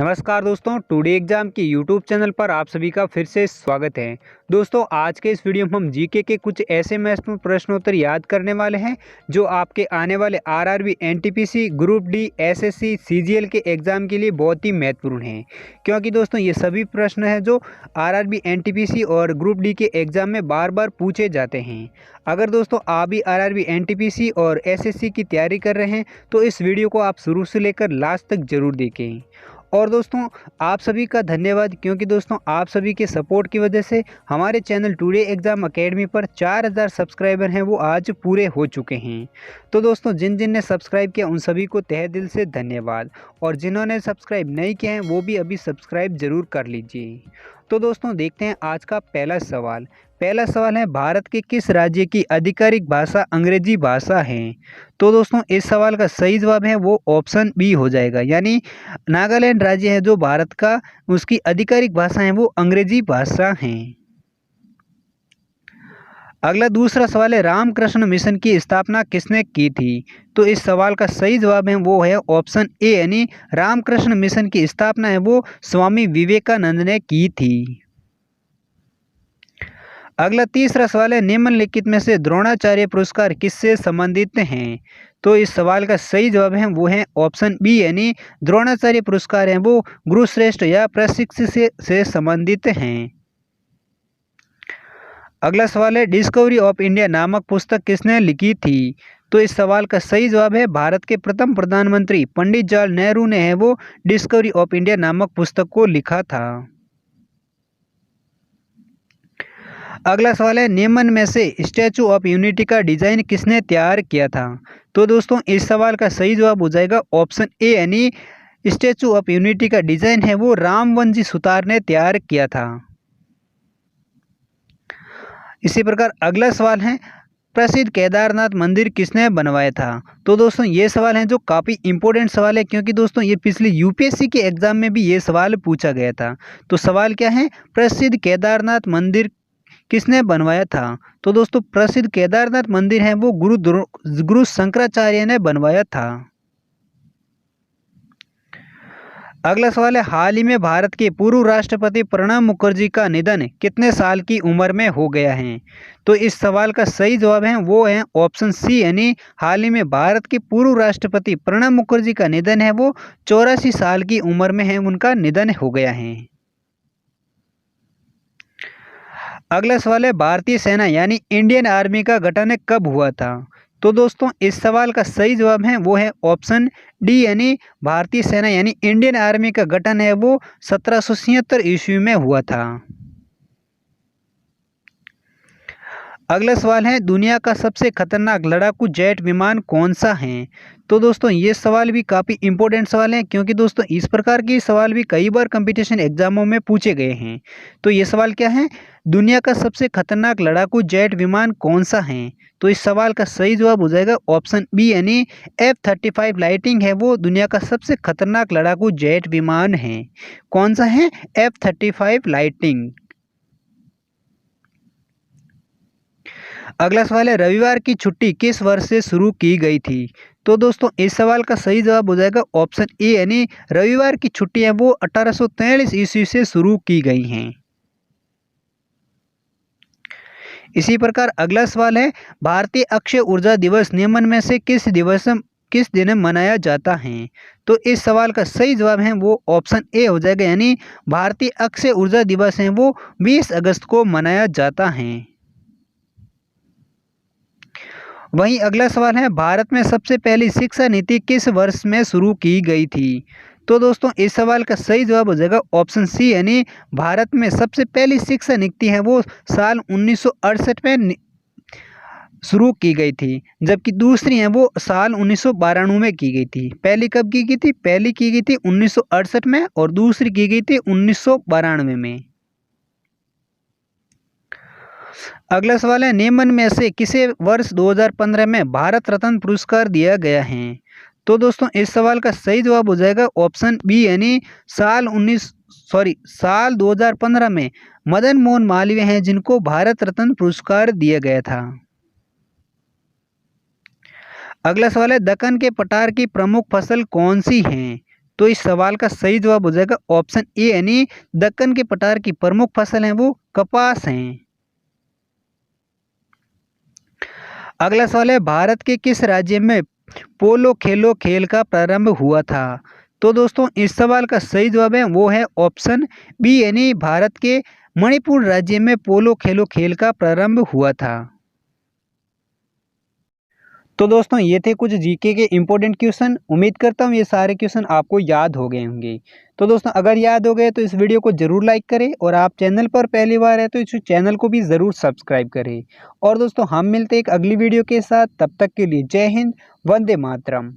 नमस्कार दोस्तों, today exam की यूट्यूब चैनल पर आप सभी का फिर से स्वागत है। दोस्तों, आज के इस वीडियो में हम जीके के कुछ ऐसे महत्वपूर्ण प्रश्नोत्तर याद करने वाले हैं जो आपके आने वाले RRB, NTPC, group D, SSC, CGL के एग्ज़ाम के लिए बहुत ही महत्वपूर्ण हैं। क्योंकि दोस्तों ये सभी प्रश्न हैं जो आरआरबी, एनटीपीसी और ग्रुप डी के एग्ज़ाम में बार बार पूछे जाते हैं। अगर दोस्तों आप भी आरआरबी, एनटीपीसी और एसएससी की तैयारी कर रहे हैं तो इस वीडियो को आप शुरू से लेकर लास्ट तक ज़रूर देखें। और दोस्तों आप सभी का धन्यवाद, क्योंकि दोस्तों आप सभी के सपोर्ट की वजह से हमारे चैनल टुडे एग्ज़ाम एकेडमी पर 4000 सब्सक्राइबर हैं वो आज पूरे हो चुके हैं। तो दोस्तों जिन जिन ने सब्सक्राइब किया उन सभी को तहे दिल से धन्यवाद, और जिन्होंने सब्सक्राइब नहीं किया है वो भी अभी सब्सक्राइब ज़रूर कर लीजिए। तो दोस्तों देखते हैं आज का पहला सवाल। पहला सवाल है, भारत के किस राज्य की आधिकारिक भाषा अंग्रेजी भाषा है? तो दोस्तों इस सवाल का सही जवाब है वो ऑप्शन बी हो जाएगा, यानी नागालैंड राज्य है जो भारत का, उसकी आधिकारिक भाषा है वो अंग्रेजी भाषा है। अगला दूसरा सवाल है, रामकृष्ण मिशन की स्थापना किसने की थी? तो इस सवाल का सही जवाब है वो है ऑप्शन ए, यानी रामकृष्ण मिशन की स्थापना है वो स्वामी विवेकानंद ने की थी। अगला तीसरा सवाल है, निम्नलिखित में से द्रोणाचार्य पुरस्कार किससे संबंधित हैं? तो इस सवाल का सही जवाब है वो है ऑप्शन बी, यानी द्रोणाचार्य पुरस्कार हैं वो गुरुश्रेष्ठ या प्रशिक्षु से संबंधित हैं। अगला सवाल है, डिस्कवरी ऑफ इंडिया नामक पुस्तक किसने लिखी थी? तो इस सवाल का सही जवाब है भारत के प्रथम प्रधानमंत्री पंडित जवाहरलाल नेहरू ने है वो डिस्कवरी ऑफ इंडिया नामक पुस्तक को लिखा था। अगला सवाल है, निम्न में से स्टैचू ऑफ यूनिटी का डिजाइन किसने तैयार किया था? तो दोस्तों इस सवाल का सही जवाब हो जाएगा ऑप्शन ए, यानी स्टैचू ऑफ यूनिटी का डिजाइन है वो रामवंजी सुतार ने तैयार किया था। इसी प्रकार अगला सवाल है, प्रसिद्ध केदारनाथ मंदिर किसने बनवाया था? तो दोस्तों ये सवाल है जो काफ़ी इंपॉर्टेंट सवाल है, क्योंकि दोस्तों ये पिछले यूपीएससी के एग्जाम में भी ये सवाल पूछा गया था। तो सवाल क्या है, प्रसिद्ध केदारनाथ मंदिर किसने बनवाया था? तो दोस्तों प्रसिद्ध केदारनाथ मंदिर है वो गुरु शंकराचार्य ने बनवाया था। अगला सवाल है, हाल ही में भारत के पूर्व राष्ट्रपति प्रणब मुखर्जी का निधन कितने साल की उम्र में हो गया है? तो इस सवाल का सही जवाब है वो है ऑप्शन सी, यानी हाल ही में भारत के पूर्व राष्ट्रपति प्रणब मुखर्जी का निधन है वो 84 साल की उम्र में है उनका निधन हो गया है। अगला सवाल है, भारतीय सेना यानी इंडियन आर्मी का गठन कब हुआ था? तो दोस्तों इस सवाल का सही जवाब है वो है ऑप्शन डी, यानी भारतीय सेना यानी इंडियन आर्मी का गठन है वो 1776 ईस्वी में हुआ था। अगला सवाल है, दुनिया का सबसे खतरनाक लड़ाकू जेट विमान कौन सा है? तो दोस्तों ये सवाल भी काफ़ी इंपॉर्टेंट सवाल है, क्योंकि दोस्तों इस प्रकार के सवाल भी कई बार कंपटीशन एग्जामों में पूछे गए हैं। तो ये सवाल क्या है, दुनिया का सबसे खतरनाक लड़ाकू जेट विमान कौन सा है? तो इस सवाल का सही जवाब हो जाएगा ऑप्शन बी, यानी F-35 लाइटिंग है वो दुनिया का सबसे खतरनाक लड़ाकू जेट विमान है। कौन सा है? F-35 lighting. अगला सवाल है, रविवार की छुट्टी किस वर्ष से शुरू की गई थी? तो दोस्तों इस सवाल का सही जवाब हो जाएगा ऑप्शन ए, यानी रविवार की छुट्टी है वो 1843 ईस्वी से शुरू की गई हैं। इसी प्रकार अगला सवाल है, भारतीय अक्षय ऊर्जा दिवस निम्न में से किस दिन मनाया जाता है? तो इस सवाल का सही जवाब है वो ऑप्शन ए हो जाएगा, यानी भारतीय अक्षय ऊर्जा दिवस है वो 20 अगस्त को मनाया जाता है। वहीं अगला सवाल है, भारत में सबसे पहली शिक्षा नीति किस वर्ष में शुरू की गई थी? तो दोस्तों इस सवाल का सही जवाब हो जाएगा ऑप्शन सी, यानी भारत में सबसे पहली शिक्षा नीति है वो साल 1968 में शुरू की गई थी, जबकि दूसरी है वो साल 1992 में की गई थी। पहली कब की गई थी? पहली की गई थी 1968 में और दूसरी की गई थी 1992 में। अगला सवाल है, निम्न में से किसे वर्ष 2015 में भारत रत्न पुरस्कार दिया गया है? तो दोस्तों इस सवाल का सही जवाब हो जाएगा ऑप्शन बी, यानी साल 2015 में मदन मोहन मालवीय हैं जिनको भारत रत्न पुरस्कार दिया गया था। अगला सवाल है, दक्कन के पठार की प्रमुख फसल कौन सी है? तो इस सवाल का सही जवाब हो जाएगा ऑप्शन ए, यानी दक्कन के पठार की प्रमुख फसल है वो कपास हैं। अगला सवाल है, भारत के किस राज्य में पोलो खेल का प्रारंभ हुआ था? तो दोस्तों इस सवाल का सही जवाब है वो है ऑप्शन बी, यानी भारत के मणिपुर राज्य में पोलो खेल का प्रारंभ हुआ था। तो दोस्तों ये थे कुछ जीके के इम्पोर्टेंट क्वेश्चन। उम्मीद करता हूँ ये सारे क्वेश्चन आपको याद हो गए होंगे। तो दोस्तों अगर याद हो गए तो इस वीडियो को जरूर लाइक करें, और आप चैनल पर पहली बार है तो इस चैनल को भी ज़रूर सब्सक्राइब करें। और दोस्तों हम मिलते हैं एक अगली वीडियो के साथ, तब तक के लिए जय हिंद, वंदे मातरम।